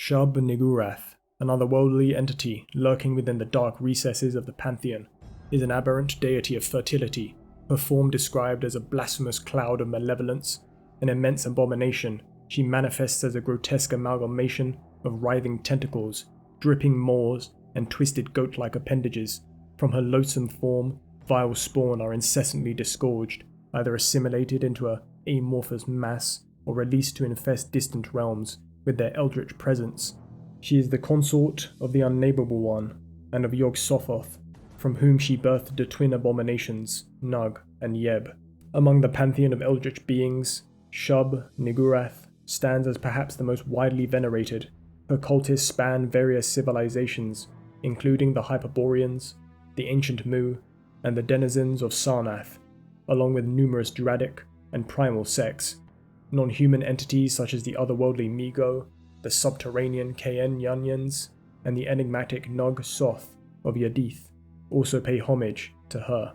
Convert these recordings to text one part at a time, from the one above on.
Shub-Niggurath, an otherworldly entity lurking within the dark recesses of the pantheon, is an aberrant deity of fertility, her form described as a blasphemous cloud of malevolence, an immense abomination. She manifests as a grotesque amalgamation of writhing tentacles, dripping maws, and twisted goat-like appendages. From her loathsome form, vile spawn are incessantly disgorged, either assimilated into an amorphous mass or released to infest distant realms with their eldritch presence. She is the consort of the Unnamable One, and of Yog-Sothoth, from whom she birthed the twin abominations, Nug and Yeb. Among the pantheon of eldritch beings, Shub-Niggurath stands as perhaps the most widely venerated. Her cultists span various civilizations, including the Hyperboreans, the Ancient Mu, and the denizens of Sarnath, along with numerous Druidic and primal sects. Non-human entities such as the otherworldly Migo, the subterranean Kaen-Yunyans, and the enigmatic Nog-Soth of Yadith also pay homage to her.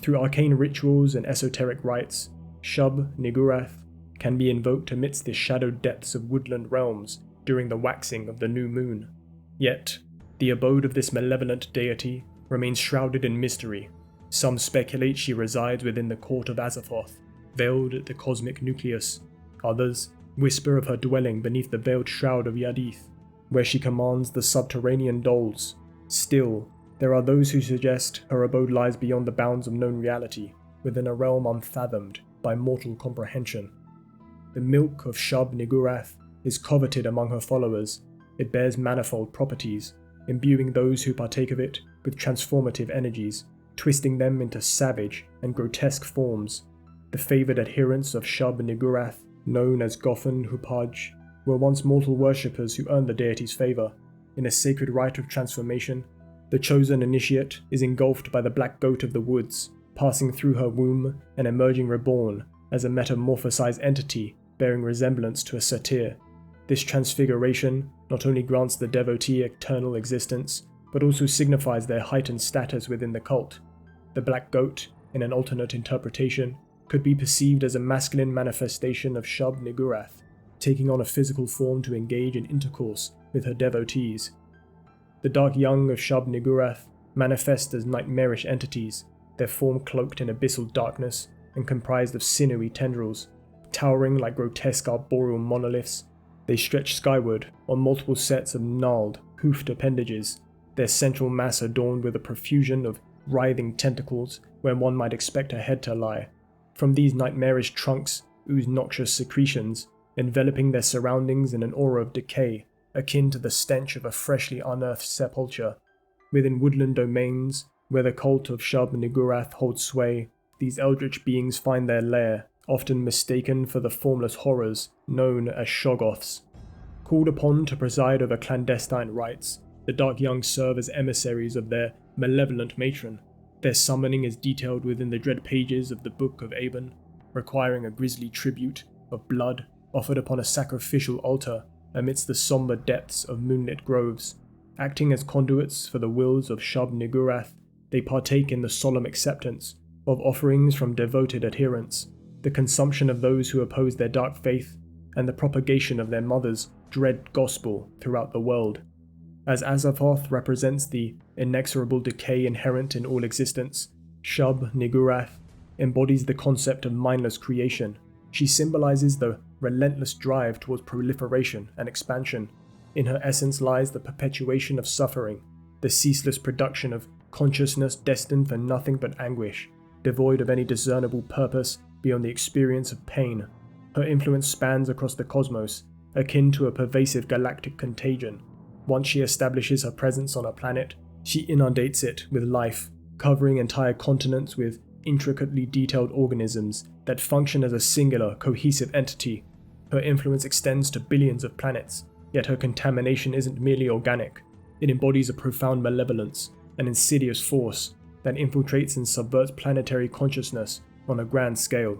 Through arcane rituals and esoteric rites, Shub-Niggurath can be invoked amidst the shadowed depths of woodland realms during the waxing of the new moon. Yet, the abode of this malevolent deity remains shrouded in mystery. Some speculate she resides within the court of Azathoth, veiled at the cosmic nucleus. Others whisper of her dwelling beneath the veiled shroud of Yadith, where she commands the subterranean doles. Still, there are those who suggest her abode lies beyond the bounds of known reality, within a realm unfathomed by mortal comprehension. The milk of Shub-Niggurath is coveted among her followers. It bears manifold properties, imbuing those who partake of it with transformative energies, twisting them into savage and grotesque forms. The favoured adherents of Shub-Niggurath, known as Gothan Hupaj, were once mortal worshippers who earned the deity's favour. In a sacred rite of transformation, the chosen initiate is engulfed by the black goat of the woods, passing through her womb and emerging reborn as a metamorphosized entity bearing resemblance to a satyr. This transfiguration not only grants the devotee eternal existence, but also signifies their heightened status within the cult. The black goat, in an alternate interpretation, could be perceived as a masculine manifestation of Shub-Niggurath, taking on a physical form to engage in intercourse with her devotees. The dark young of Shub-Niggurath manifest as nightmarish entities, their form cloaked in abyssal darkness and comprised of sinewy tendrils. Towering like grotesque arboreal monoliths, they stretch skyward on multiple sets of gnarled, hoofed appendages, their central mass adorned with a profusion of writhing tentacles where one might expect a head to lie. From these nightmarish trunks ooze noxious secretions, enveloping their surroundings in an aura of decay, akin to the stench of a freshly unearthed sepulchre. Within woodland domains, where the cult of Shub-Niggurath holds sway, these eldritch beings find their lair, often mistaken for the formless horrors known as Shoggoths. Called upon to preside over clandestine rites, the dark young serve as emissaries of their malevolent matron. Their summoning is detailed within the dread pages of the Book of Abode, requiring a grisly tribute of blood offered upon a sacrificial altar amidst the somber depths of moonlit groves. Acting as conduits for the wills of Shub-Niggurath, they partake in the solemn acceptance of offerings from devoted adherents, the consumption of those who oppose their dark faith, and the propagation of their mother's dread gospel throughout the world. As Azathoth represents the inexorable decay inherent in all existence, Shub-Niggurath embodies the concept of mindless creation. She symbolizes the relentless drive towards proliferation and expansion. In her essence lies the perpetuation of suffering, the ceaseless production of consciousness destined for nothing but anguish, devoid of any discernible purpose beyond the experience of pain. Her influence spans across the cosmos, akin to a pervasive galactic contagion. Once she establishes her presence on a planet, she inundates it with life, covering entire continents with intricately detailed organisms that function as a singular, cohesive entity. Her influence extends to billions of planets, yet her contamination isn't merely organic. It embodies a profound malevolence, an insidious force that infiltrates and subverts planetary consciousness on a grand scale.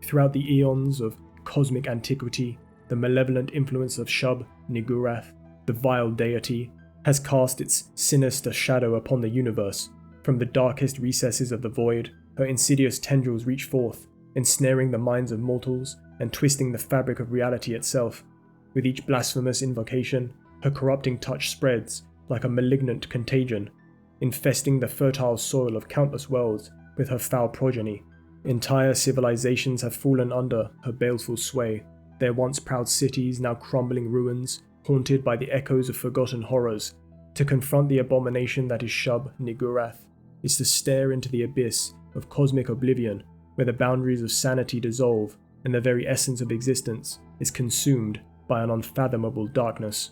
Throughout the eons of cosmic antiquity, the malevolent influence of Shub-Niggurath, the vile deity, has cast its sinister shadow upon the universe. From the darkest recesses of the void, her insidious tendrils reach forth, ensnaring the minds of mortals and twisting the fabric of reality itself. With each blasphemous invocation, her corrupting touch spreads like a malignant contagion, infesting the fertile soil of countless worlds with her foul progeny. Entire civilizations have fallen under her baleful sway, their once proud cities now crumbling ruins, haunted by the echoes of forgotten horrors. To confront the abomination that is Shub-Niggurath is to stare into the abyss of cosmic oblivion, where the boundaries of sanity dissolve and the very essence of existence is consumed by an unfathomable darkness.